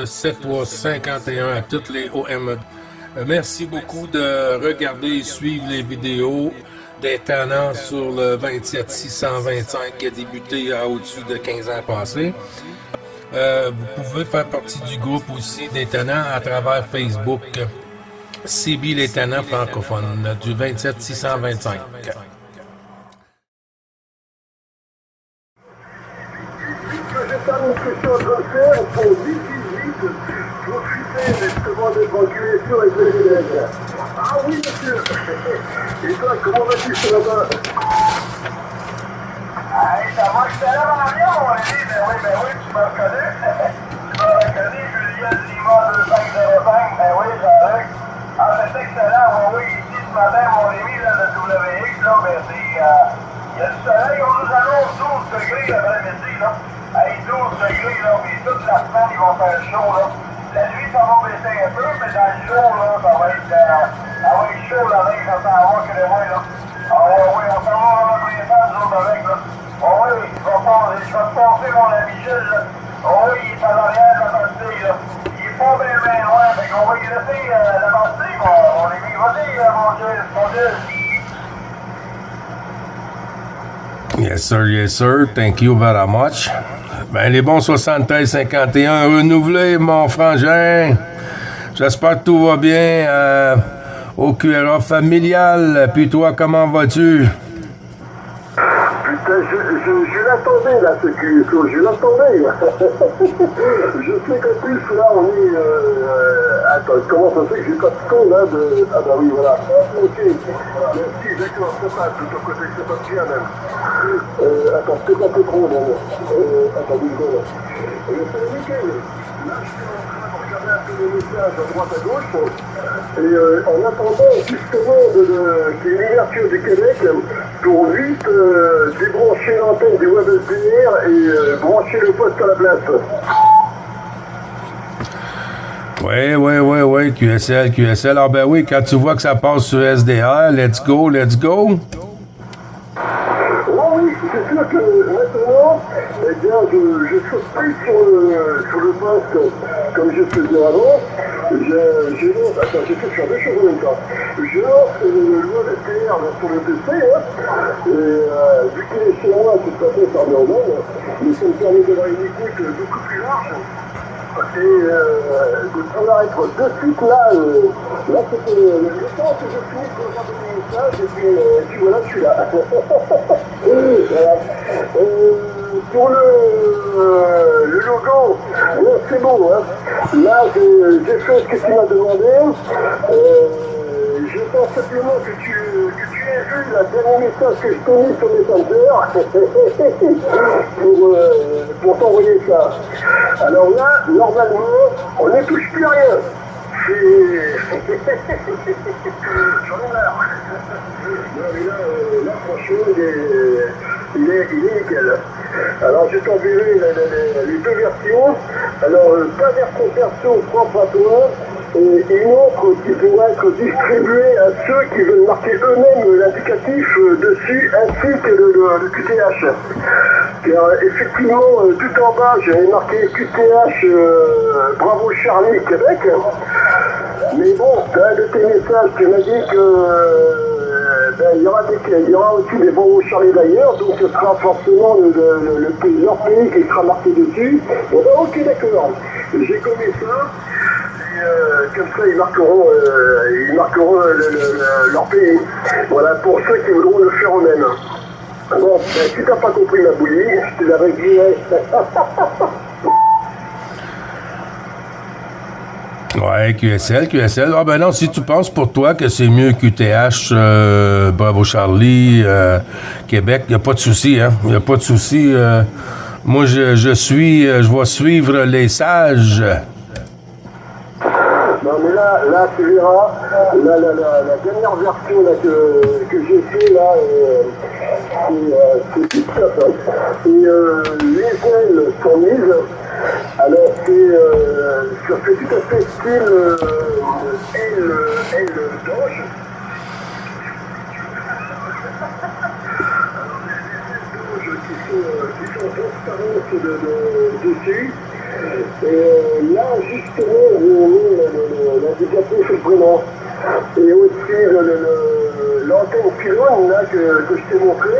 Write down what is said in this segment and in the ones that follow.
7351 à toutes les OME. Merci beaucoup de regarder et suivre les vidéos des tenants sur le 27625 qui a débuté à au-dessus de 15 ans passés. Vous pouvez faire partie du groupe aussi des tenants à travers Facebook. CB les tenants francophones du 27625. C'est ça une question de faire pour vite profiter justement des évacuations et des élèves. Ah oui, monsieur. Et toi, comment vas-tu ce matin? Ah, ça va, je suis allé en avion, mon ami. Ben oui, tu m'as reconnu. Tu m'as reconnu, Julien Lima 2505. Ben oui, Jean-Luc. Ah, c'est excellent. Oui, ici ce matin, mon ami, là, de WX, là, ben c'est... il y a du soleil, on nous annonce 12 degrés l'après-midi, là. Hey, 12 degrés, là, puis toute la semaine, ils vont faire chaud, là. La nuit, ça va baisser un peu, mais dans le jour, là, ça va être chaud, la veille, ça s'en va, que les voix, là. Ah oui, on s'en va dans notre étage, nous autres, avec, là. Ah oui, je vais te passer mon ami Gilles, là. Ah oui, il est à l'arrière de la pastille, là. Il est pas bien loin, fait qu'on va y laisser la pastille, mon ami. Vas-y, mon Gilles. Yes, sir. Thank you very much. Ben, les bons 73-51 renouvelés, mon frangin. J'espère que tout va bien au QRA familial. Puis toi, comment vas-tu? Putain, je l'attendais là, ce QSO, je l'attendais. Je sais qu'en plus là, on est... Attends, comment ça se fait que j'ai pas de son là de... Ah bah oui, voilà. Ok, merci, d'accord, ça passe de ton côté, ça passe bien même. Attends, peut-être un peu trop, non. Attends, une seconde. C'est nickel. Là, je suis en train de regarder un peu les messages à droite à gauche. Et en attendant justement qu'il y ait l'ouverture du Québec pour vite débrancher l'antenne du WebSDR et brancher le poste à la place. Oui, QSL. Ah ben oui, quand tu vois que ça passe sur SDR, let's go. Oh oui, c'est sûr que maintenant, eh bien, je saute plus sur le poste comme je faisais avant. Attends, j'ai fait faire deux choses en même temps. Je lance le WebSDR sur le PC, hein, et vu qu'il est chez moi, de toute façon, ça revient au même, mais ça me permet d'avoir une écoute beaucoup plus large. Et de pouvoir être de suite là, là c'était le temps que je finis pour regarder les messages, et puis voilà, je suis là. Voilà. Pour le logo, c'est bon, hein. Là j'ai fait ce que tu m'as demandé. Je pense simplement que tu aies vu la dernière message que je t'ai mis sur Messenger pour t'envoyer ça. Alors là, normalement, on ne touche plus à rien. J'en ai marre. Non, mais là, franchement, il est nickel. Alors, je t'enverrai les deux versions. Alors, ta version perso propre à toi, et une autre qui pourra être distribuée à ceux qui veulent marquer eux-mêmes l'indicatif dessus, ainsi que le QTH. Car effectivement, tout en bas, j'avais marqué QTH Bravo Charlie Québec. Mais bon, dans un de tes messages, tu m'as dit que il y aura aussi des Bravo Charlie d'ailleurs, donc ce sera forcément leur pays qui sera marqué dessus. Bon, ben, ok, d'accord. J'ai commis ça. Comme ça, ils marqueront leur pays. Voilà, pour ceux qui voudront le faire eux-mêmes. Bon, ben, si t'as pas compris ma bouillie, je te la réglé. Ouais, QSL. Ah ben non, si tu penses pour toi que c'est mieux QTH, Bravo Charlie, Québec, il n'y a pas de souci, hein. Il n'y a pas de souci. Moi, je vais suivre les sages. Non mais là tu verras, la dernière version là, que j'ai fait là, c'est tout ça. Et les ailes sont mises, alors ça fait tout à fait style aile d'ange. Qui sont transparentes dessus. Et là, justement, j'ai mis l'indicatif sur le prénom. Et aussi l'antenne pylône là, que je t'ai montré,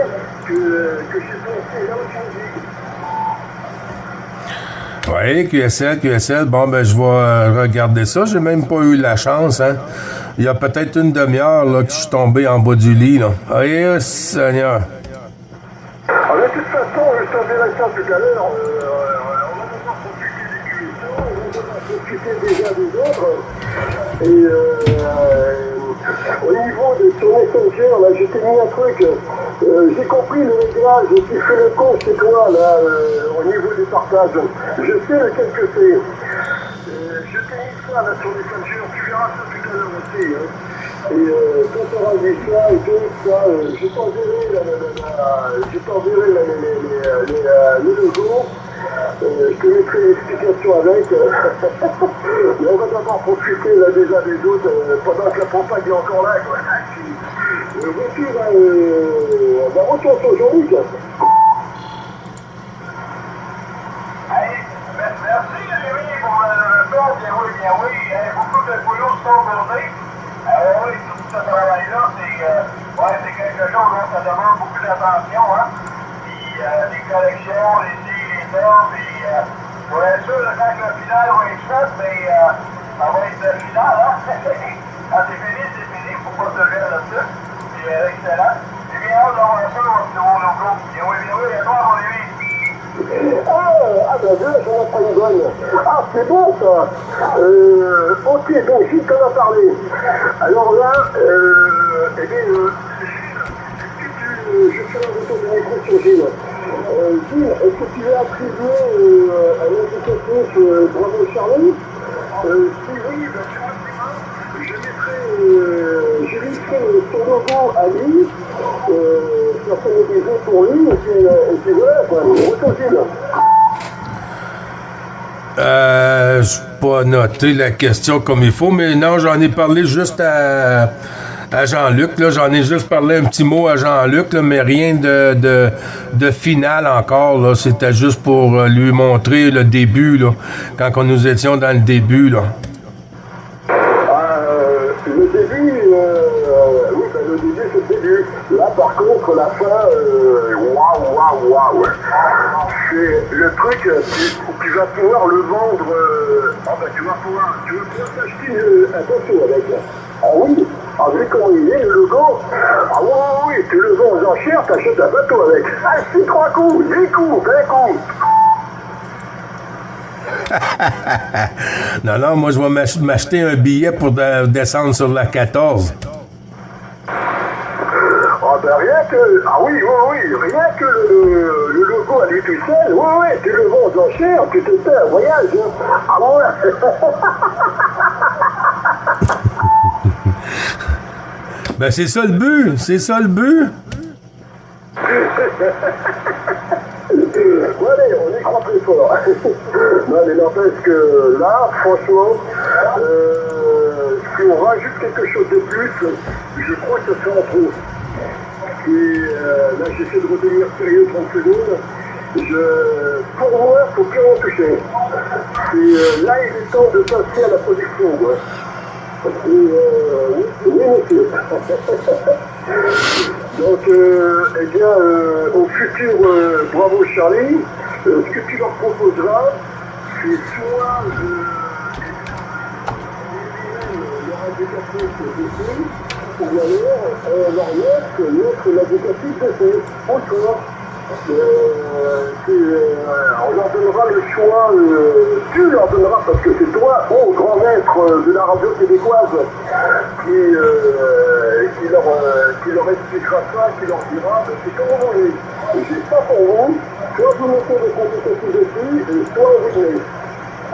que j'ai pensé là aujourd'hui. Oui, QSL. Bon, ben, je vais regarder ça. J'ai même pas eu la chance, hein. Il y a peut-être une demi-heure, là, que je suis tombé en bas du lit, là. Ah, Seigneur. Alors, de toute façon, je t'enverrai ça tout à l'heure. On va devoir profiter des émissions, on va devoir profiter déjà des autres. Et au niveau de ton Messenger, là, je t'ai mis un truc. J'ai compris le réglage, tu fais le con chez toi, là, au niveau du partage. Je sais lequel que c'est. Je t'ai mis ça, là, sur Messenger, tu verras ça tout à l'heure aussi. Hein. Et quand tu auras vu ça et tout ça, je t'enverrai les logos. Je te mettrai l'explication avec. Mais on va d'abord profiter là, déjà des autres pendant que la campagne est encore là. Quoi. Voici, va retourner aujourd'hui. Merci Jérémy pour le retour, bien oui. Beaucoup de boulot sont tournés. Oui, tout ce travail-là, c'est quelque chose dont ça demande beaucoup d'attention. Hein? Puis les collections, les normes, pour être sûr, quand le final va être fait, ça va être le final. Hein? Quand c'est fini, faut pas se lever là-dessus. C'est excellent. J'ai bien hâte d'avoir ça dans votre nouveau logo. Bien oui, à toi, mon ami. Ben là, j'en ai pas une bonne. Ah, c'est bon ça. Ok, donc Gilles t'en a parlé. Alors là, eh bien, je fais un retour de micro sur Gilles. Gilles, est-ce que tu veux attribuer un indicatif Bravo Charlie? Si oui, ben je mettrai son logo à lui, personnalisé pour lui, et puis voilà, quoi. Retour Gilles. Je n'ai pas noté la question comme il faut, mais non, j'en ai parlé juste à Jean-Luc. Là, j'en ai juste parlé un petit mot à Jean-Luc, là, mais rien de final encore. Là. C'était juste pour lui montrer le début, là, quand nous étions dans le début. Là. Le début, oui, ben, le début, c'est le début. Là, par contre, la fin, waouh. C'est le truc, tu vas pouvoir le vendre. Tu vas pouvoir t'acheter un bateau avec. Ah oui, vu comment il est, le logo. Ah oui, tu le vends aux enchères, t'achètes un bateau avec. Ah, c'est 3 coups, 10 coups, 20 coups. Non, moi, je vais m'acheter un billet pour descendre sur la 14. Ben rien que, rien que le logo à lui tout seul, tu le vends aux enchères, tu te fais un voyage, hein. Ah ouais. Ben c'est ça le but. Allez, on y croit plus fort. Non, mais n'empêche que là, franchement, si on rajoute quelque chose de plus, je crois que ça fait un trop. Et là, j'essaie de retenir sérieux 30 secondes. Pour moi, il faut plus en toucher. Et là, il est temps de passer à la production. Ouais. Et, oui, monsieur. Donc, eh bien, au futur Bravo Charlie, ce que tu leur proposeras, c'est soit leur indicatif dessus, ou alors leur mettre l'indicatif dessus. Au choix. On leur donnera le choix, tu leur donneras, parce que c'est toi, grand maître de la radio québécoise, qui leur expliquera ça, qui leur dira, c'est comme vous voulez. J'ai pas pour vous, soit vous mettez des compétences dessus, soit vous venez.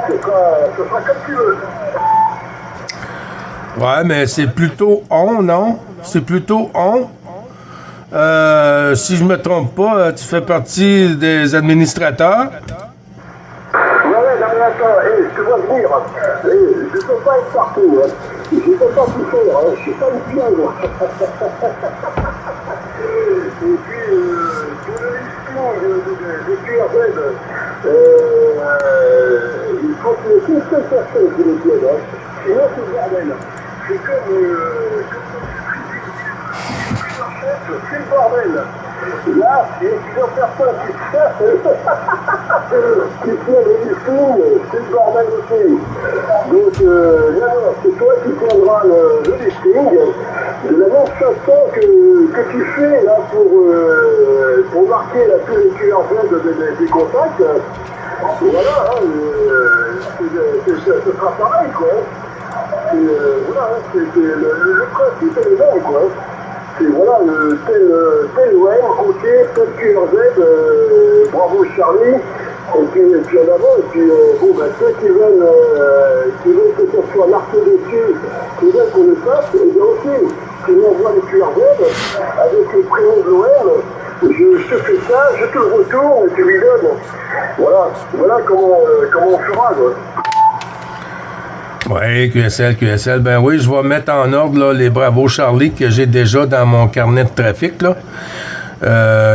Ce sera comme tu veux. Ouais, mais c'est plutôt on, non? C'est plutôt on. Si je me trompe pas, tu fais partie des administrateurs. Ouais, non, mais attends, je te vois venir. Je ne peux pas être partout. Hein. Je ne peux pas tout faire. Hein. Je ne suis pas une pieuvre. Et puis, pour le listing de QRZ, il faut que qu'une seule personne qui le tienne, hein. Sinon, c'est le bordel. C'est comme c'est le bordel. Là, il y a plusieurs personnes qui tiennent le listing, c'est le bordel aussi. Donc, là, c'est toi qui tiendras le listing de la même façon que tu fais là pour marquer là, tous les QRZ des contacts. Voilà, hein, ce sera pareil, quoi. Voilà, le principe est le même, quoi. C'est voilà, tel OM, OK, tel QRZ, bravo Charlie, et puis en avant, et puis bon, bah, ceux qui veulent que ça soit marqué dessus, qui veulent qu'on le fasse, et bien aussi, qui m'envoient les QRZ avec le prénom de l'OM, je te fais ça, je te le retourne, et tu lui donnes. Voilà comment on fera, quoi. Oui, QSL. Ben oui, je vais mettre en ordre là, les Bravo Charlie que j'ai déjà dans mon carnet de trafic. Là.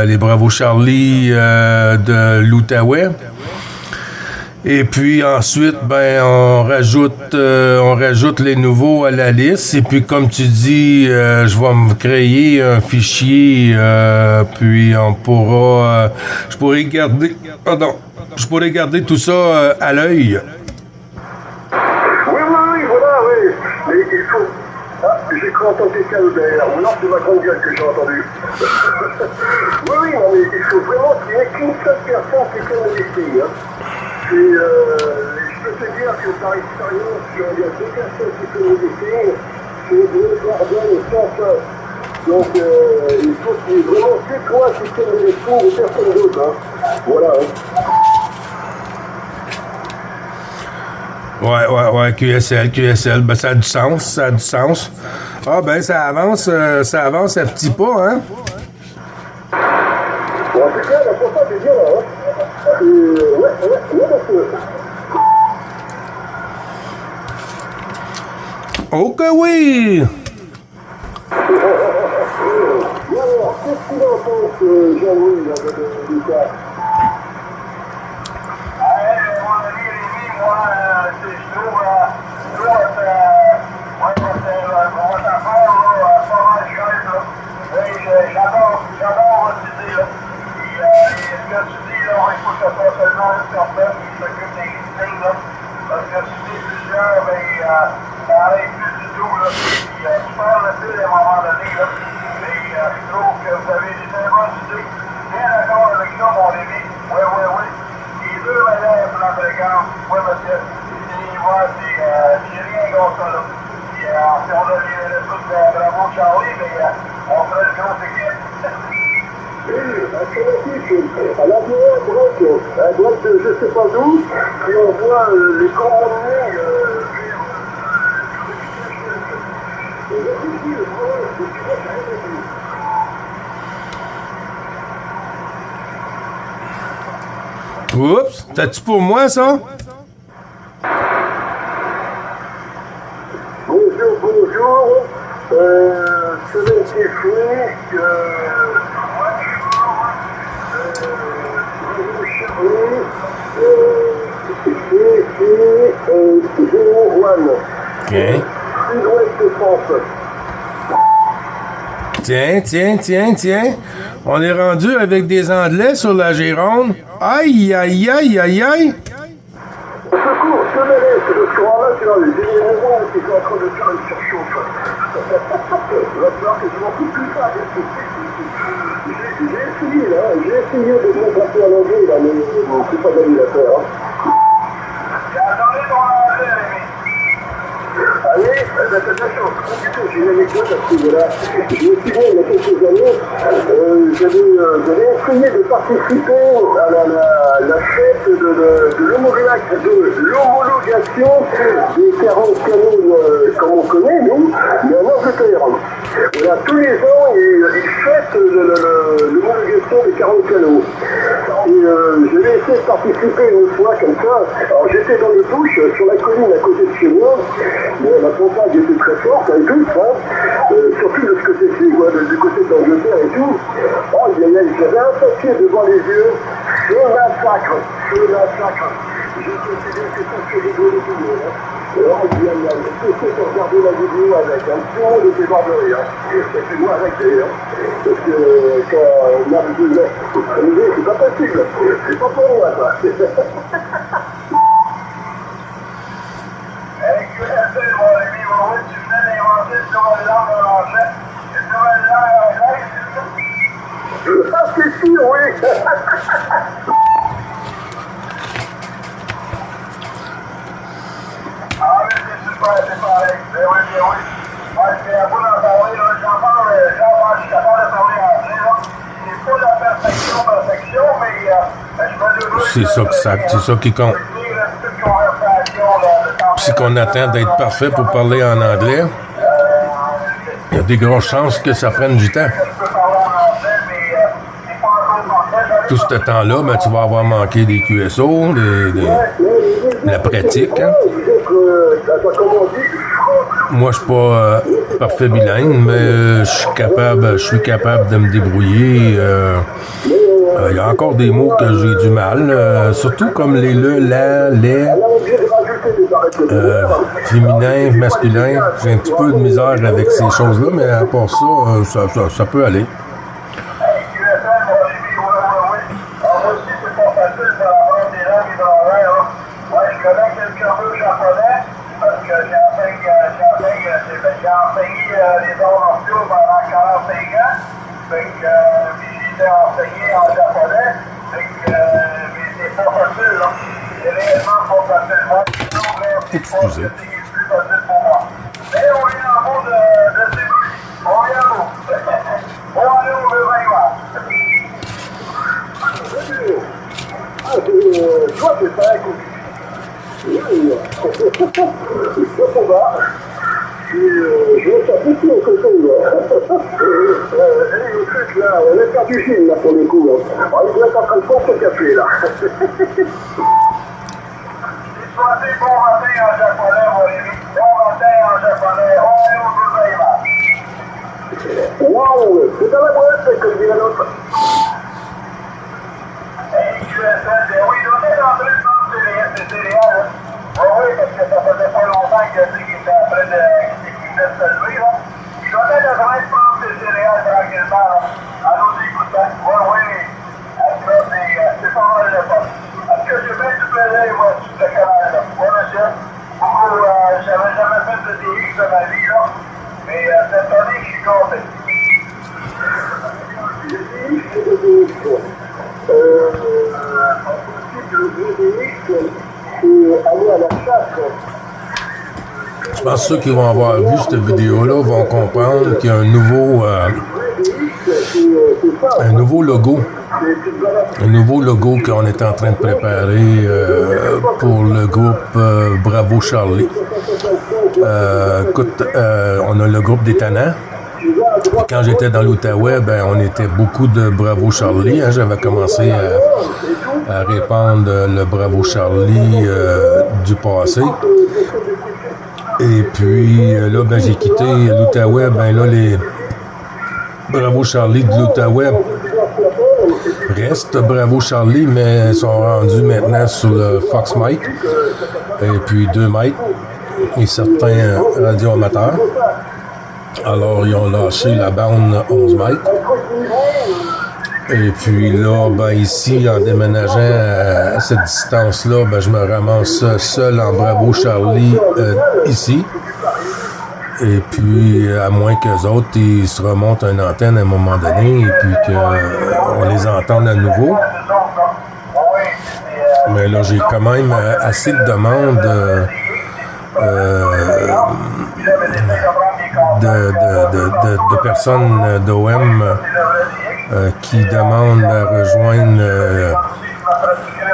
Les Bravo Charlie de l'Outaouais. Et puis ensuite, ben on rajoute les nouveaux à la liste. Et puis comme tu dis, je vais me créer un fichier. Puis on pourra, je pourrais garder tout ça à l'œil. Mais il faut... Ah, j'ai cru entendre quelqu'un derrière. Ou non, c'est ma grande gueule que j'ai entendu. Oui, non, mais il faut vraiment qu'il n'y ait qu'une seule personne qui tienne le listing. Hein. Je peux te dire que par expérience, il y a deux personnes qui tiennent le listing. C'est deux bordel sans fin. Donc, il faut qu'il y ait vraiment que toi qui tienne le listing et personne d'autre. Hein. Voilà. Hein. Ouais, QSL, ben ça a du sens. Ah ben ça avance à petits pas, hein? Bon, en tout cas, la portable est bien là, hein? Ouais, parce que... Ok, oui! Alors, qu'est-ce qu'il en pense, Jean-Louis, là, de ça? J'adore votre idée, là. Et ce que tu dis, là, il faut que ce soit seulement une personne qui s'occupe des listings, là. Parce que si c'est plusieurs, ben, ça n'arrête plus du tout, là. Puis, tu parles de fil à un moment donné, là. Et je trouve que vous avez des très bonnes idées. Bien d'accord avec ça, mon ami. Oui. Les deux manières pour la fréquence. Oui, monsieur. J'ai rien contre ça, là. Puis, si on a les trucs de Bravo Charlie, mais on ferait une grosse équipe. À la droite de je sais pas d'où, et on voit les commandements Oups, t'as-tu pour moi, ça? Bonjour. Celui qui OK. Tiens. On est rendu avec des Anglais sur la Gironde. Aïe. Au secours, je me laisse, parce que là, tu vois, les généraux qui sont en train de faire une surchauffe. Il va falloir que je m'en coupe plus tard. J'ai essayé de me passer à l'anglais, là, mais c'est pas d'avis à faire. J'ai attendu ton anglais, Rémi. Allez, t'as de la chance. J'ai une anecdote à ce niveau-là. Je me souviens, il y a quelques années, j'avais essayé de participer à la fête de l'homologation des 40 canaux, comme on connaît, nous, mais en Angleterre. Voilà, tous les ans, ils fêtent l'homologation des 40 canaux. Et j'avais essayé de participer une fois comme ça. Alors j'étais dans le bush, sur la colline à côté de chez moi. Bon, la campagne était très forte avec tout, hein. Surtout de ce côté-ci, du côté d'Angleterre et tout. Oh, j'avais un papier devant les yeux. Je massacre. Je me suis dit que ça fait rigoler pour regarder la vidéo avec un petit monde de ses de rire. C'est moi avec d'ailleurs. Parce que quand on a vu là, c'est pas possible. C'est pas pour moi, ça. Avec QSL, mon ami, tu venais d'inventer une nouvelle langue en anglais. Une nouvelle langue anglaise, c'est ça? Ah, c'est sûr, oui. Ah, mais c'est super, c'est pareil. Ben oui, ben oui. Ouais, c'est à vous d'en parler, là. Je suis capable de parler anglais, là. C'est pas la perfection, mais je me débrouille. C'est ça qui compte. Si qu'on attend d'être parfait pour parler en anglais, il y a des grosses chances que ça prenne du temps. Tout ce temps-là, ben, tu vas avoir manqué des QSO, la pratique. Hein? Moi, je suis pas parfait bilingue, mais je suis capable de me débrouiller. Il y a encore des mots que j'ai du mal, surtout comme les le, la, les, féminin, masculin. J'ai un petit peu de misère avec ces choses-là, mais à part ça, ça peut aller. Je connais quelques mots japonais parce que j'ai enseigné les arts martiaux pendant 45 ans. Fait que j'ai enseigné en japonais. Fait que c'est pas facile, là. C'est réellement pas facile. Moi, Excusez. c'est plus facile pour moi. Mais on est en mode de début. On est en mode. On va aller au réveillement. Toi, c'est pas écoute. Oui, je peux pas. Je vais taper sur le côté, là. Le truc, là, on est pas du film, là, pour le coup, là. On doit être en train de faire ce café, là. J'ai choisi bon matin en japonais, mon ami. Bon matin en japonais. On est au réveillement. Waouh, c'est dans la boîte, comme dit l'autre. Hey, QSL, oui, je vais en train de prendre ces céréales. Oui, parce que ça faisait pas longtemps qu'il était en train de se lever, là. Je dois être en train de prendre ces céréales tranquillement, là. En nous écoutant. Oui, c'est pas mal de pas. Parce que j'ai bien du plaisir, moi, sur ce canal-là. Oui, monsieur. Beaucoup, j'avais jamais fait de DX de ma vie, là. Mais cette année, je suis content. Je pense que ceux qui vont avoir vu cette vidéo-là vont comprendre qu'il y a un nouveau logo. Un nouveau logo qu'on est en train de préparer pour le groupe Bravo Charlie. Écoute, on a le groupe des Tannants. Quand j'étais dans l'Outaouais, ben, on était beaucoup de Bravo Charlie. Hein. J'avais commencé à répandre le Bravo Charlie du passé. Et puis là, ben, j'ai quitté l'Outaouais. Ben là, les Bravo Charlie de l'Outaouais restent Bravo Charlie, mais sont rendus maintenant sur le Fox Mike. Et puis 2 mètres et certains radioamateurs. Alors, ils ont lâché la bande 11 mètres. Et puis là, ben ici, en déménageant à cette distance-là, ben je me ramasse seul en Bravo Charlie ici. Et puis, à moins qu'eux autres, ils se remontent une antenne à un moment donné et puis qu'on les entende à nouveau. Mais là, j'ai quand même assez de demandes de personnes d'OM qui demandent à rejoindre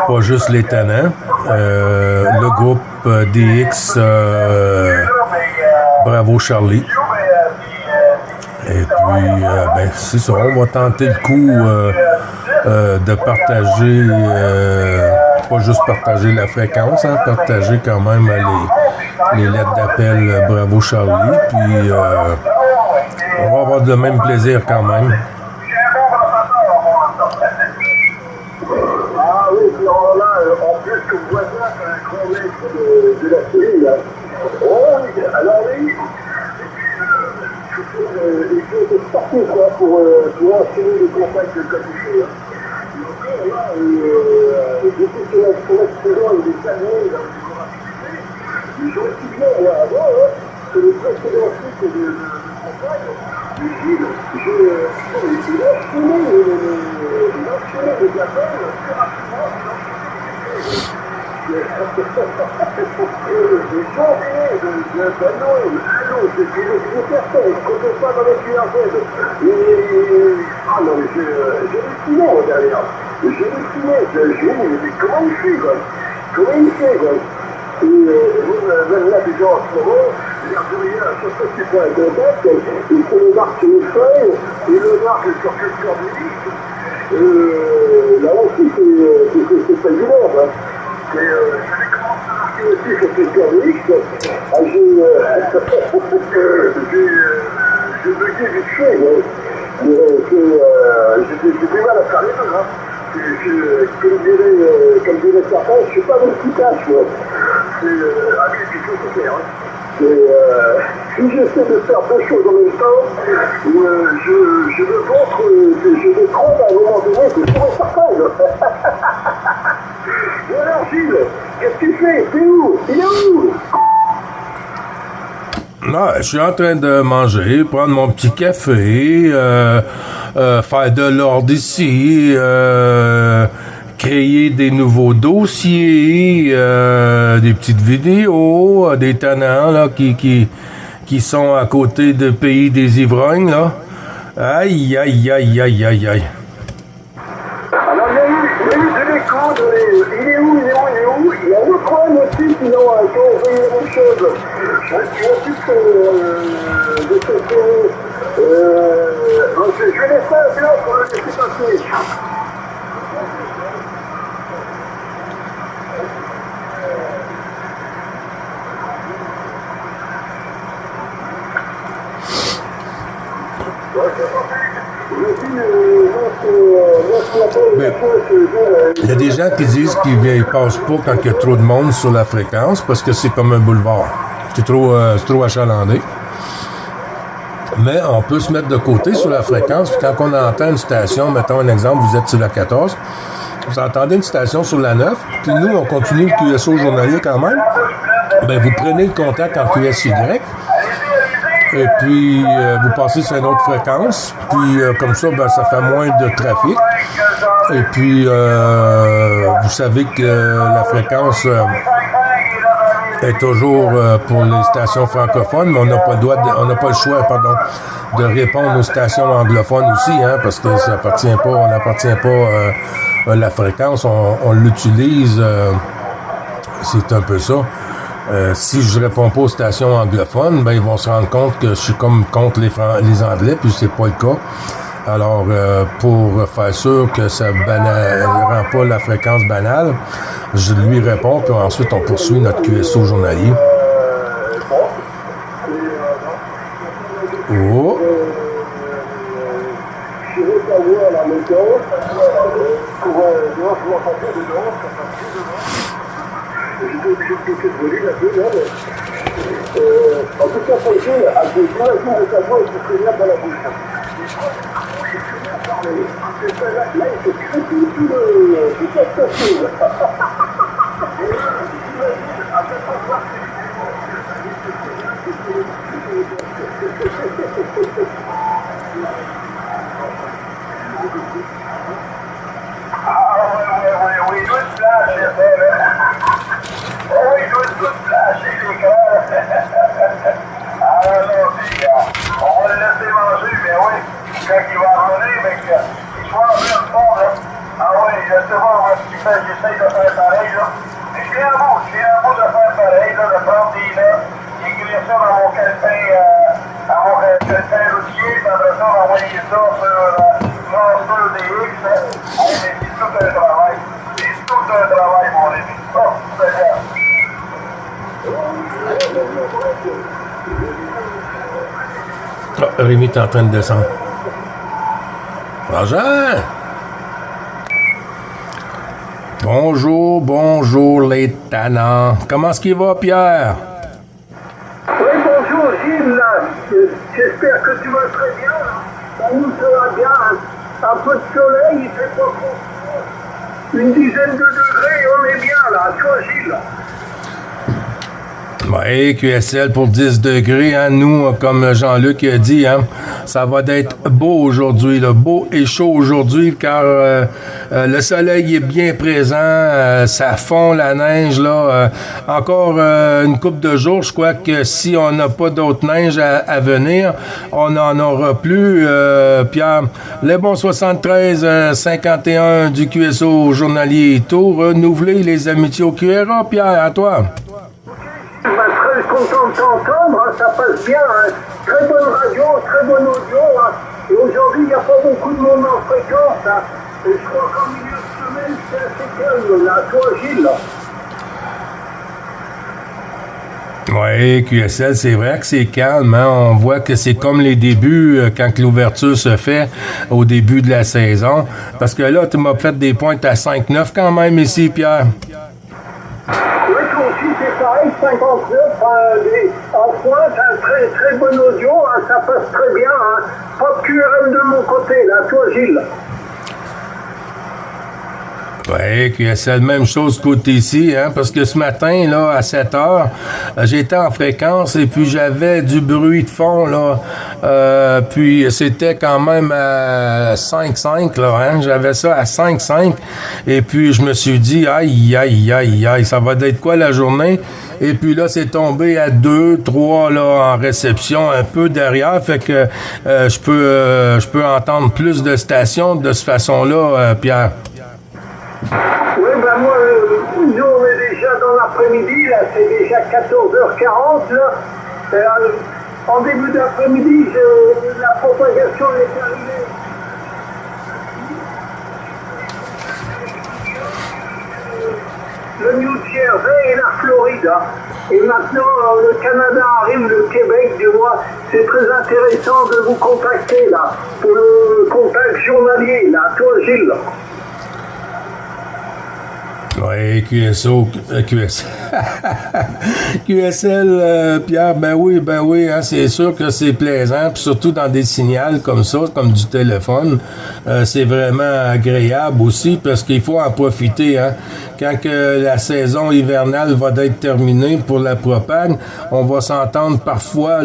pas juste les Tannants, le groupe DX Bravo Charlie. Et puis, ben, c'est ça, on va tenter le coup de partager, pas juste partager la fréquence, hein, partager quand même les lettres d'appel Bravo Charlie, puis on va avoir le même plaisir quand même. Ah oui, puis alors là, en plus, comme voisin, c'est un grand maître de la série, là. Oh oui, alors oui. Il faut partir quoi, pour enchaîner les contacts de Capuchet. Donc là, j'étais sur l'expérience des années dans le mais je me souviens, moi, avant, que le précédent cycle de campagne, j'ai enchaîné les appels très rapidement. J'ai changé de personne, je ne pas dans les clientèles. Ah non, mais j'ai halluciné, moi, derrière. J'ai halluciné, mais comment il fait, quoi? Comment il fait, quoi? Et même là, déjà, en ce moment, j'ai à chaque fois qu'il prend un contact, il fait le marque sur les feuilles, et le marque sur quelqu'un de là aussi, c'est pas évident, hein. J'avais commencé à marquer aussi sur quelqu'un de j'ai bugué vite fait, mais j'ai du mal à faire les deux, hein. Comme dirait certains, je ne suis pas multitâche, moi. Allez, quelque chose de faire. Si j'essaie de faire deux choses en même temps, je me montre, je me trompe à un moment donné que je pourrais certain. Voilà, Gilles, qu'est-ce que tu fais? T'es où? Il est où? Non, je suis en train de manger, prendre mon petit café, faire de l'ordre ici, créer des nouveaux dossiers, des petites vidéos, des tenants là, qui sont à côté du pays des ivrognes, là. Aïe, aïe, aïe, aïe, aïe, aïe. Alors, il y a eu de l'écho, il est où? Il y a un autre problème aussi, sinon, qui ont envoyé la même chose. Je m'occupe de cette série. Je vais laisser un peu pour le laisser passer. Il y a des gens qui disent qu'ils ne passent pas quand il y a trop de monde sur la fréquence parce que c'est comme un boulevard. C'est trop achalandé. Mais on peut se mettre de côté sur la fréquence. Puis quand on entend une station, mettons un exemple, vous êtes sur la 14, vous entendez une station sur la 9, puis nous, on continue le QSO journalier quand même. Ben, vous prenez le contact en QSY. Et puis, vous passez sur une autre fréquence. Puis, comme ça, ben, ça fait moins de trafic. Et puis, vous savez que la fréquence est toujours pour les stations francophones, mais on n'a pas le choix, de répondre aux stations anglophones aussi, hein, parce que ça n'appartient pas à la fréquence. On l'utilise. C'est un peu ça. Si je réponds pas aux stations anglophones, ben ils vont se rendre compte que je suis comme contre les Anglais, puis c'est pas le cas. Alors, pour faire sûr que ça rend pas la fréquence banale, je lui réponds, puis ensuite on poursuit notre QSO journalier. Oh! Je vais savoir la méthode pour j'étais obligé de bloquer le volume un peu, là, mais en tout cas, pour le jeu, à des fois, de sa voix, il se fait bien dans la bouche. Là, il se crépit toute la station. Oui, tout flash, oui, tout flash, les gars. Ah non, puis on va le laisser manger, mais oui, quand il va revenir, mais qu'il soit en pleine forme, là. Ah oui, je sais pas ce qu'il fait, j'essaye de faire pareil, là. Mais je viens à bout de faire pareil, là, de prendre des lettres, d'écrire ça dans mon calepin, routier, puis après ça, d'envoyer ça sur Master DX, hein. Mais c'est tout un travail. C'est tout un travail, mon ami. Oh, c'est bien. Oh, Rémi est en train de descendre. Frangin! Bonjour les tannants. Comment est-ce qu'il va, Pierre? Gilles, là, j'espère que tu vas très bien. Là. Nous, ça va bien. Hein. Un peu de soleil, il fait pas trop. Une dizaine de degrés, on est bien là. Toi, Gilles. Oui, QSL pour 10 degrés. Hein. Nous, comme Jean-Luc a dit, hein, ça va être beau aujourd'hui, là, beau et chaud aujourd'hui, car le soleil est bien présent, ça fond la neige. Là, encore une couple de jours, je crois que si on n'a pas d'autre neige à venir, on n'en aura plus. Pierre, le bon 73-51 du QSO journalier tout, renouveler les amitiés au QRA. Pierre, à toi. Très content de t'entendre, hein, ça passe bien, hein. Très bonne radio, très bon audio, hein. Et aujourd'hui il n'y a pas beaucoup de monde en fréquence, hein. Et je crois qu'en milieu de semaine c'est assez calme, là, toi Gilles. Là. Oui, QSL, c'est vrai que c'est calme. Hein? On voit que c'est comme les débuts quand l'ouverture se fait au début de la saison. Parce que là, tu m'as fait des pointes à 5-9 quand même ici, Pierre. Oui, toi aussi, c'est pareil, 59, en pointe, un très très bon audio, hein, ça passe très bien. Hein. Pas de QRM de mon côté, là, toi Gilles. Oui, QSL, même chose côté ici, hein, parce que ce matin, là, à 7 heures, j'étais en fréquence et puis j'avais du bruit de fond, là, puis c'était quand même à 5,5, là, hein, j'avais ça à 5,5 et puis je me suis dit, aïe, ça va être quoi la journée? Et puis là, c'est tombé à 2, 3, là, en réception, un peu derrière, fait que je peux entendre plus de stations de cette façon-là, Pierre. Oui, ben moi, nous on est déjà dans l'après-midi, là, c'est déjà 14h40, là. En début d'après-midi, la propagation est arrivée. Le New Jersey et la Floride. Hein. Et maintenant, le Canada arrive, le Québec, du moins. C'est très intéressant de vous contacter, là, pour le contact journalier, là, toi, Gilles. Oui, QSL, Pierre, ben oui, hein, c'est sûr que c'est plaisant, puis surtout dans des signals comme ça, comme du téléphone, c'est vraiment agréable aussi, parce qu'il faut en profiter, hein. Quand que la saison hivernale va être terminée pour la propane, on va s'entendre parfois,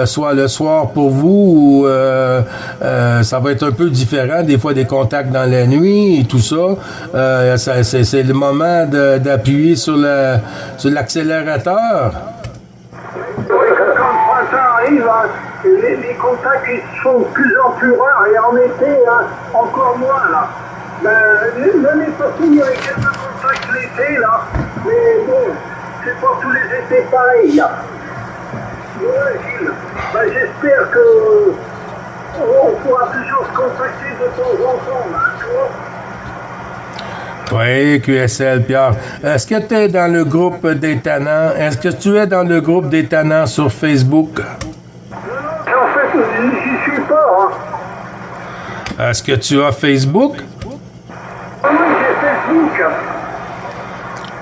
soit le soir pour vous, ou ça va être un peu différent, des fois des contacts dans la nuit et tout ça. C'est le moment d'appuyer sur l'accélérateur. Oui, quand le printemps arrive, hein, les contacts ils sont de plus en plus rares et en été, hein, encore moins là. L'année passée, il y avait quelques contacts l'été là, mais bon, c'est pas tous les étés pareil là. Ouais, Gilles, j'espère que on pourra toujours se contacter de temps en temps là, tu vois. Oui, QSL, Pierre. Est-ce que tu es dans le groupe des tannants? Est-ce que tu es dans le groupe des tannants sur Facebook? En fait, j'y suis pas. Hein. Est-ce que tu as Facebook? Oui, j'ai Facebook.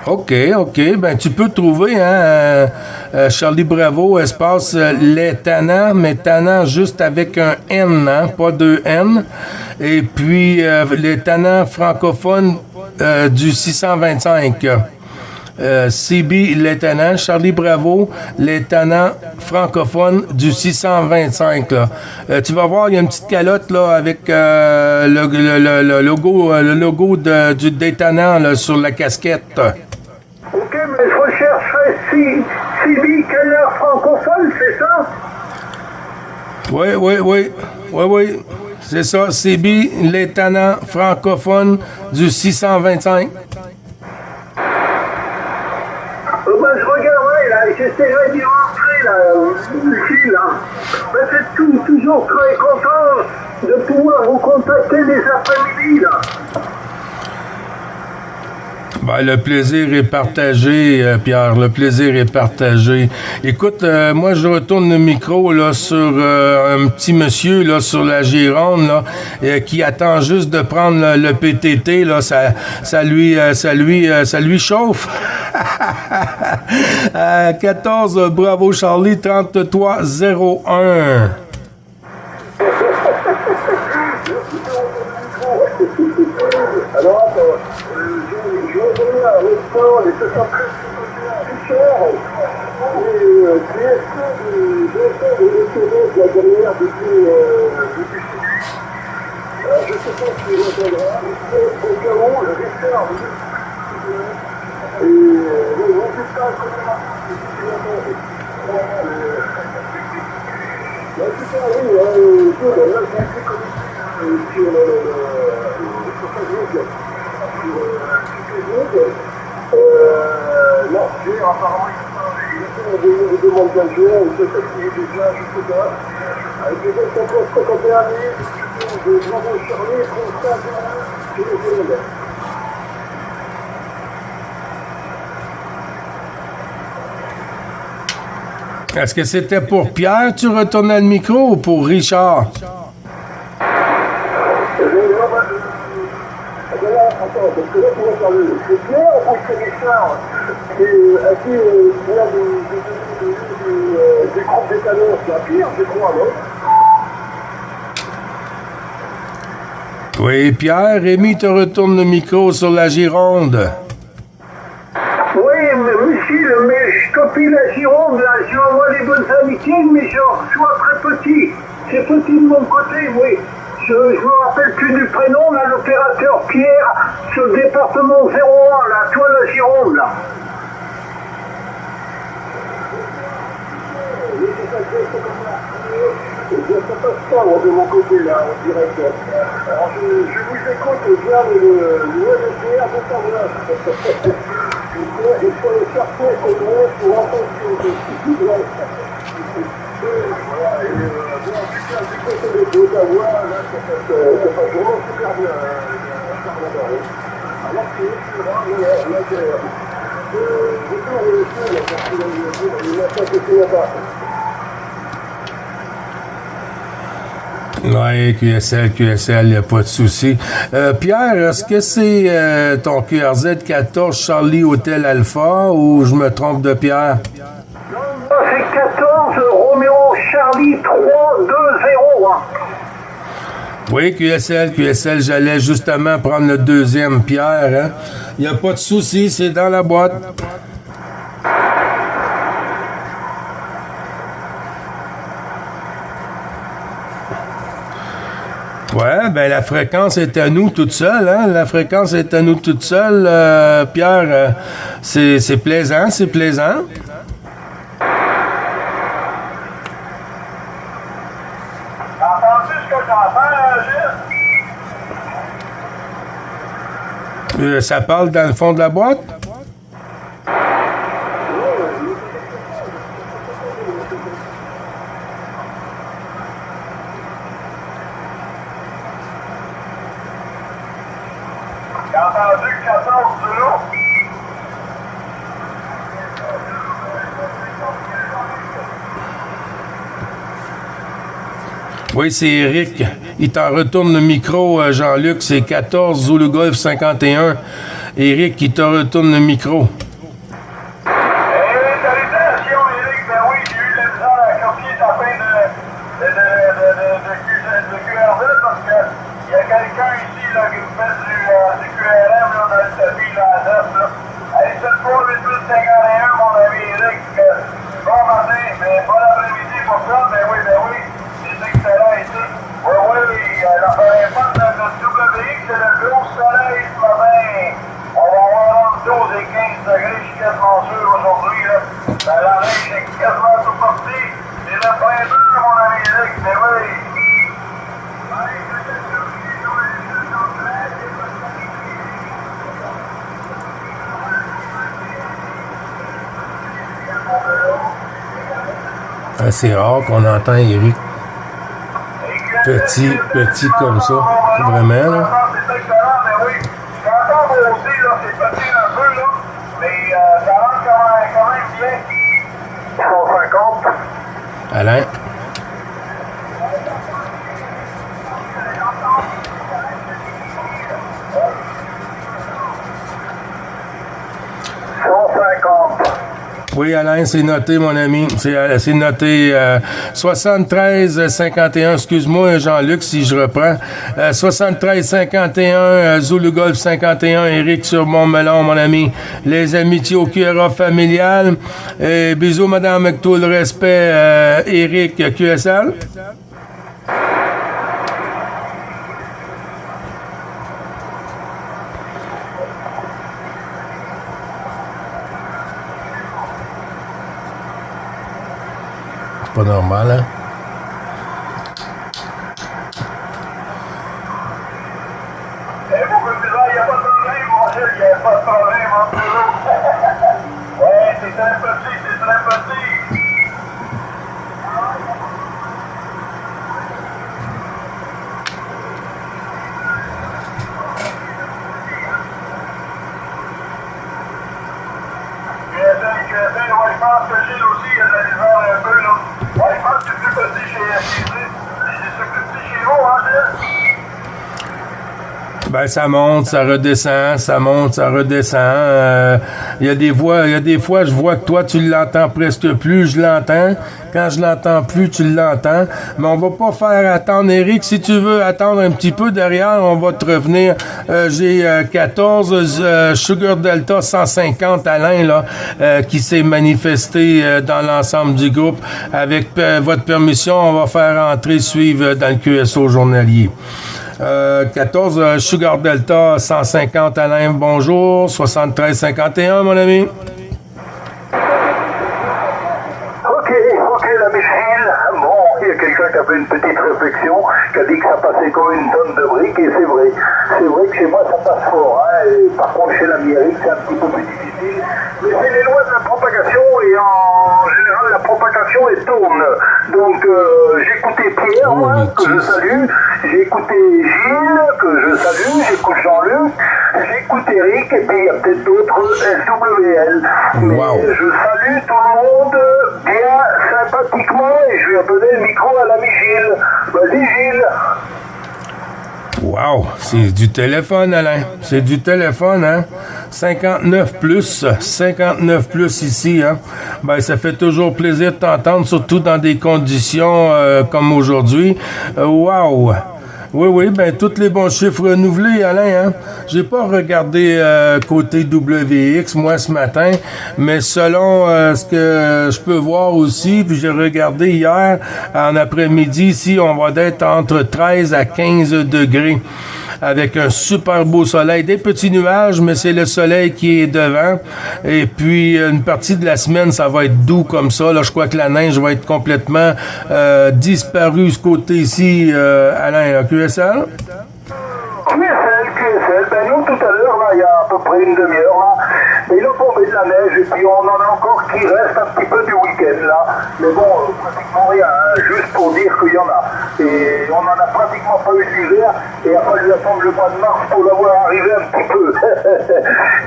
OK. Ben, tu peux trouver, hein, Charlie Bravo, espace les tannants, mais tannants juste avec un N, hein, pas deux N. Et puis, les tannants francophones du 625. CB, les tannants, Charlie Bravo, les tannants francophones du 625. Là. Tu vas voir, il y a une petite calotte là, avec le logo des tannants là, sur la casquette. Ok, mais je rechercherai CB Canard francophone, c'est ça? Oui. C'est ça, CB, les tannants francophones du 625. Je regarderai, là, et j'essaierai d'y rentrer, là, ici, là. C'est toujours très content de pouvoir vous contacter les après-midi, là. Ben, le plaisir est partagé, Pierre. Le plaisir est partagé. Écoute, moi, je retourne le micro là sur un petit monsieur là sur la Gironde là, qui attend juste de prendre le PTT. Là, ça lui chauffe. 14, bravo Charlie, 33-01. Alors attends, je vais donner un restaurant, les 700 plus chers, et j'essaie de retourner de la dernière depuis celui. Je sais pas si il reviendra, au cas où, le Richard, et le résultat, non, j'ai apparemment des demandes d'agents, je sais qu'il est déjà, je sais pas, avec des 51 000, de bravo Charlie, constat, je les ai. Est-ce que c'était pour Pierre, tu retournais le micro, ou pour Richard? Attends, parce que là, tu vas parler. C'est Pierre ou c'est Richard qui a des groupes d'étalons? C'est à Pierre, je crois, non? Oui, Pierre. Rémi te retourne le micro sur la Gironde. Oui, monsieur, mais je copie la Gironde, là, je envoie des bonnes amitiés, mais je reçois très petit. C'est petit de mon côté, oui. Je me rappelle plus du prénom, là, l'opérateur Pierre, sur le département 01, là, toi, la Gironde, là. Je ne sais pas ce temps de mon côté, là, en direct. Alors, je vous écoute bien le UNSDR de savoir. Il faut le chercher au moins pour entendre ce que voilà, et bien, en tout cas, du côté de d'Ottawa, là, ça passe vraiment super bien, alors que là, j'ai pas réussi, là, parce qu'il a pas été là-bas. Oui, QSL, il n'y a pas de souci. Pierre, est-ce que c'est ton QRZ 14 Charlie Hotel Alpha ou je me trompe de Pierre? Non, c'est 14 Roméo Charlie 320. Hein. Oui, QSL, j'allais justement prendre le deuxième Pierre. Hein? Il n'y a pas de souci, c'est dans la boîte. Ouais, ben la fréquence est à nous toute seule, hein? La fréquence est à nous toute seule. Pierre, c'est plaisant, c'est plaisant. T'as entendu ce que j'entends, Gilles? Ça parle dans le fond de la boîte? J'ai entendu 14 Zulu. Oui, c'est Eric. Il t'en retourne le micro, Jean-Luc. C'est 14 Zulu Golf 51. Eric, il te retourne le micro. Salutations, Eric. Ben oui, j'ai eu la misère à copier ta fin de QRZ parce que il y a quelqu'un ici là, qui me fait du QRM là, dans le tapis là, à 9. Hey, 7-3-8-8-51, mon ami Eric. Bon matin, mais bon après-midi pour ça. Ben oui. C'est excellent ici. Oui, l'impact de WX, c'est le gros soleil ce matin. On va avoir entre 12 et 15 degrés, je suis quasiment sûr aujourd'hui. Là. La neige est quasiment tout parti. C'est le printemps, mon ami Eric, mais oui. C'est rare qu'on entend Eric petit comme ça. Vraiment, là. C'est excellent, mais oui. J'entends aussi, là, c'est petit un peu. peu, là. Mais ça rentre quand même bien. 150. Alain? Oui, Alain, c'est noté, mon ami. C'est noté 73-51, excuse-moi, Jean-Luc, si je reprends. 73-51, Zulu Golf 51, Éric sur Montmelon, mon ami. Les amitiés au QRA familial. Bisous, madame, avec tout le respect, Éric, QSL. Pas normal, hein? Beaucoup de gens, il n'y a pas de problème, mon Gilles, il n'y a pas de problème entre nous. Ouais, c'est très petit, c'est très petit. QSL, ouais, je pense que Gilles aussi, il y a de la misère un peu, là. Ouais, je pense que c'est plus petit chez FCC. C'est plus petit chez vous, hein, Gilles? Ben, ça monte, ça redescend, ça monte, ça redescend. Il y a des fois, je vois que toi, tu l'entends presque plus, je l'entends. Quand je l'entends plus, tu l'entends. Mais on va pas faire attendre, Éric. Si tu veux attendre un petit peu derrière, on va te revenir. J'ai 14 Sugar Delta 150, Alain, là, qui s'est manifesté dans l'ensemble du groupe. Avec votre permission, on va faire entrer, suivre dans le QSO journalier. 14 Sugar Delta 150, Alain, bonjour. 73-51, mon ami. Ok, la Michelle. Bon, il y a quelqu'un qui a fait une petite réflexion, qui a dit que ça passait comme une tonne de briques, et c'est vrai. C'est vrai que chez moi, ça passe fort. Hein, et par contre, chez l'ami Eric, c'est un petit peu plus difficile. Mais c'est les lois de la propagation, et en général, la propagation, elle tourne. Donc, j'ai écouté Pierre, que je salue. J'ai écouté Gilles, que je salue. J'écoute Jean-Luc. J'écoute Eric, et puis il y a peut-être d'autres SWL. Mais je salue tout le monde bien sympathiquement, et je vais donner le micro à l'ami Gilles. Vas-y, Gilles. Wow, c'est du téléphone, Alain. C'est du téléphone, hein? 59 plus ici, hein? Ben, ça fait toujours plaisir de t'entendre, surtout dans des conditions comme aujourd'hui. Wow! Oui, ben, tous les bons chiffres renouvelés, Alain, hein? J'ai pas regardé côté WX, moi, ce matin, mais selon ce que je peux voir aussi, puis j'ai regardé hier, en après-midi, ici, on va être entre 13 à 15 degrés, avec un super beau soleil. Des petits nuages, mais c'est le soleil qui est devant. Et puis, une partie de la semaine, ça va être doux comme ça. Là, je crois que la neige va être complètement disparue, ce côté ici, Alain, QSL? QSL, ben nous, tout à l'heure, là, il y a à peu près une demi-heure, là, il a tombé de la neige, et puis on en a encore qui reste un petit peu du week-end, là. Mais bon, pratiquement rien, hein, juste pour dire qu'il y en a. Et on n'en a pratiquement pas eu d'hiver, et il a fallu attendre le mois de mars pour l'avoir arrivé un petit peu.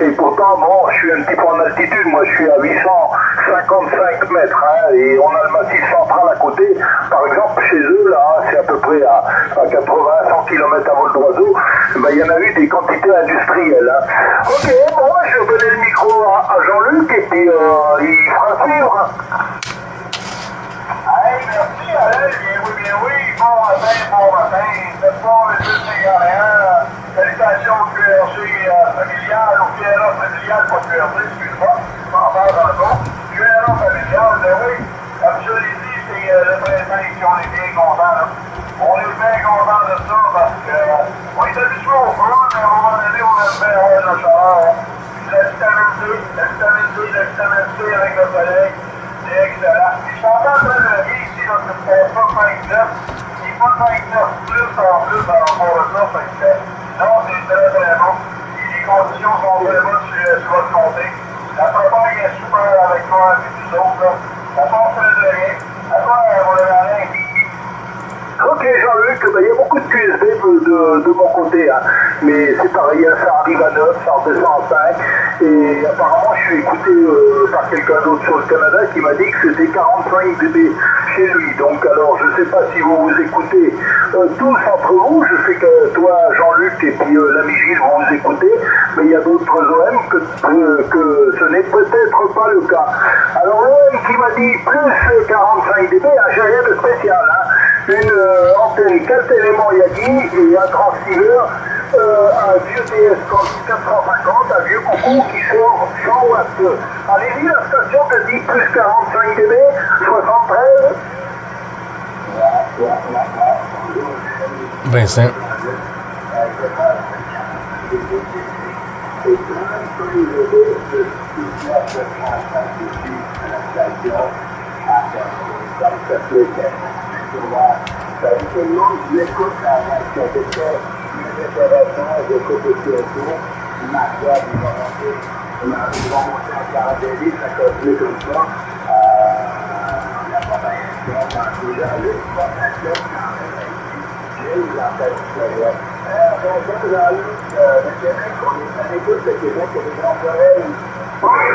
Et pourtant, bon, je suis un petit peu en altitude, moi je suis à 855 mètres, hein, et on a le massif central à côté. Par exemple, chez eux, là, c'est à peu près à 80-100 km à vol d'oiseau, ben, il y en a eu des quantités industrielles. Hein. Ok, bon, je vais donner le micro à Jean-Luc, et puis il fera suivre. Hey, merci, Alain. Bien oui. Bon matin. C'est bon, le 251. Salutations au QRG familial, au QRA familial, pas QRG, excuse-moi. Je m'en parle tantôt. QRA familial, ben oui. Comme je l'ai dit, c'est le printemps ici, on est bien contents, là. On est bien contents de ça parce que on est habitué au froid, mais à un moment donné, on aime bien avoir la chaleur. La vitamine D avec le soleil. C'est excellent. Je suis en train de lever ici, là, c'est pas 29. Il pas 29 plus en plus par rapport à ça. Fait que, non, c'est très bon. Les conditions sont très bonnes sur votre côté. La propage est super avec toi et nous autres. Là. Ça passe de rien. À toi, mon ami. Ok, Jean-Luc, ben, il y a beaucoup de QSB de mon côté. Hein. mais c'est pareil, hein, ça arrive à 9, ça redescend à 5, et apparemment je suis écouté par quelqu'un d'autre sur le Canada qui m'a dit que c'était 45 dB chez lui. Donc alors je sais pas si vous vous écoutez tous entre vous, je sais que toi Jean-Luc et puis l'ami Gilles vous vous écoutez, mais il y a d'autres OM que ce n'est peut-être pas le cas. Alors l'OM qui m'a dit plus 45 dB, j'ai rien de spécial, hein. Une antenne 4 éléments Yagi et un transceiver, un vieux DS450, un vieux coucou qui sort 100 watts. Allez-y, la station te dit plus 45 dB, 73. Vincent.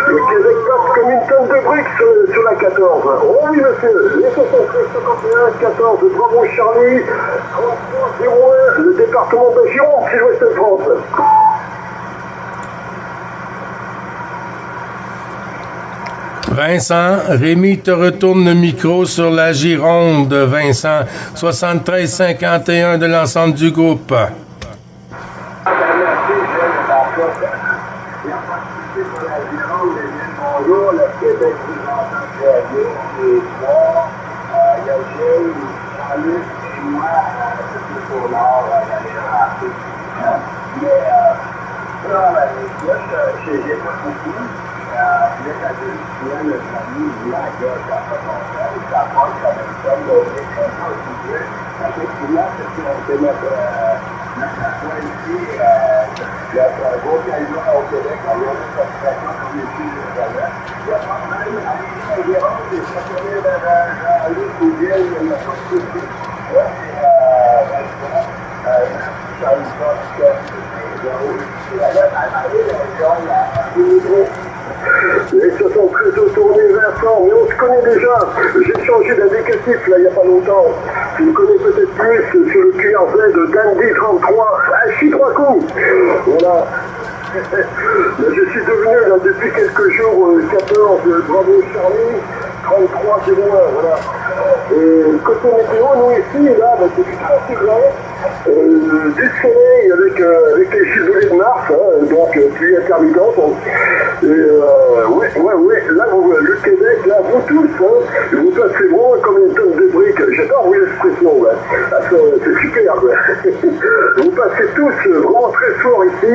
Le Québec passe comme une tonne de briques sur la 14. Oh oui monsieur, les 73, 51, 14, Bravo Charlie, 3301, le département de Gironde, Sud-Ouest de France. Vincent, Rémi te retourne le micro sur la Gironde, Vincent. 73-51 de l'ensemble du groupe. Bonjour, le Québec vous entend très bien, et moi, il y a Gilles, Jean-Luc et moi, c'est pour l'or, d'aller rater. Mais, là, j'ai pas compris. Là, la deuxième, le famille, la gueule, ça fait longtemps, ça passe comme une somme de ça fait que là, c'est notre affaire ici, il y a un gros camion au Québec, on va mettre notre station comme ici, il y a pas de même, à Guérande, des stationnaires vers Luc ou Ville, il n'y a pas de souci. Là, c'est Charles Fox, les 73 au tourné Vincent, mais on se connaît déjà. J'ai changé d'indicatif là il n'y a pas longtemps. Tu me connais peut-être plus sur le QRZ de Dandy 33. Ah, chie 3 coups. Voilà. Je suis devenu là depuis quelques jours 14 Bravo Charlie 3301, voilà. Et côté météo, nous ici, là, c'est du tranquille, du soleil avec les giselets de Mars, hein, donc pluie intermittente. Ouais, là, le Québec, là, vous tous, hein, vous passez vraiment comme une tonne de briques. J'adore l'expression, ouais. Ah, c'est super, ouais. Vous passez tous vraiment très fort ici.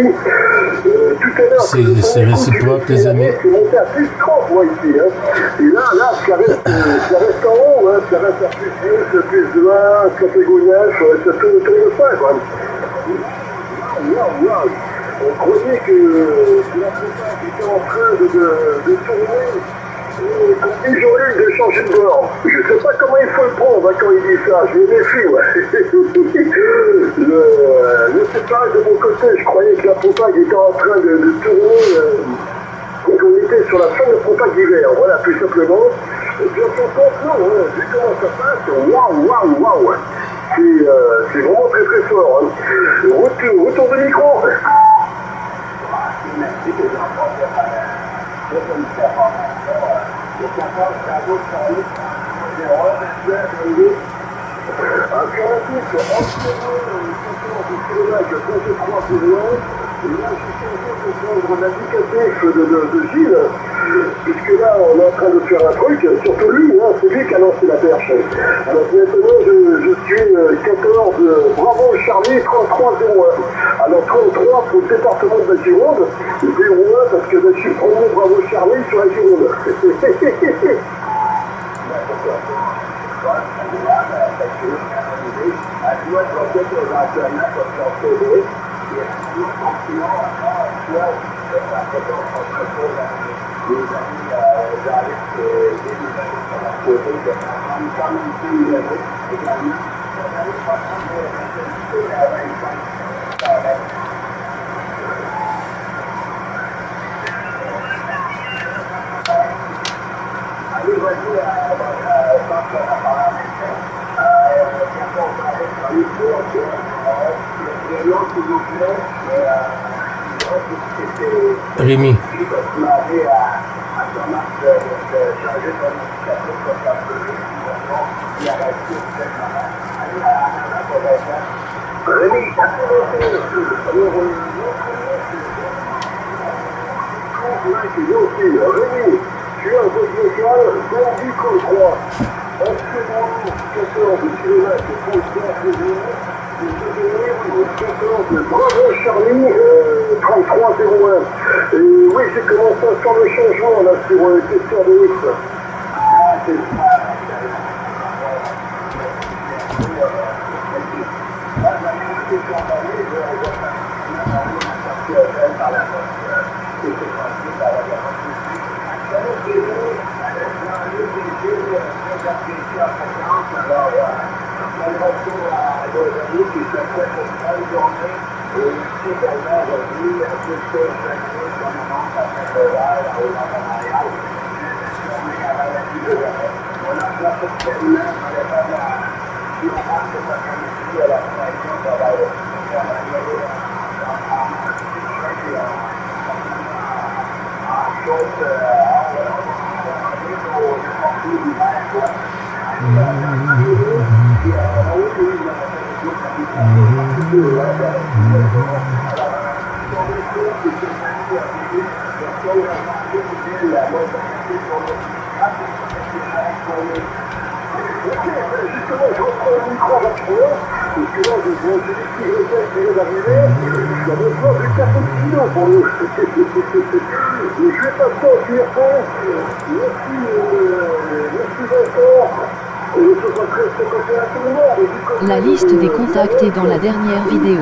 Tout à l'heure, c'est réciproque, les amis. C'est monté à plus 30, moi, ici. Hein. Et là, ça reste en haut, hein. Ça reste à plus 10, plus 20, catégorie 9, ça tourne autour de ça, quoi. Wow. On croyait que la plupart était en train de tourner. Et Jean-Luc de changer de bord. Je ne sais pas comment il faut le prendre hein, quand il dit ça. Je me méfie, ouais. C'est pareil de mon côté. Je croyais que la propague était en train de tourner. Donc on était sur la fin de propague d'hiver. Voilà, tout simplement. Et puis on s'en compte, non, vu comment ça passe. Waouh. C'est vraiment très très fort. Hein. Retour de micro. Merci que j'en pense à une information. Le 14 Bravo Charlie 0 alternatif de kilomètres 23 plus loin. Et là, je suis en train de prendre l'indicatif de Gilles, puisque là, on est en train de faire un truc, surtout lui, hein, c'est lui qui a lancé la perche. Alors maintenant, je suis 14 Bravo Charlie 3301. Alors 33 pour le département de la Gironde, 01 parce que je suis premier Bravo Charlie sur la Gironde. Rémi. Rémi, tu as un vote local, Bambi Colcroix. Anciennement chasseur de kilomètres pour le chasseur de Bravo Charlie 3301. Et oui, j'ai commencé à faire le changement là sur question de X. Justement, je reprends le micro à parce que là, je vois que les petits qui viennent d'arriver, il y a besoin de 4 kilos pour nous. Je vais passer au téléphone. Merci Vincent. La liste des contacts est dans la dernière vidéo.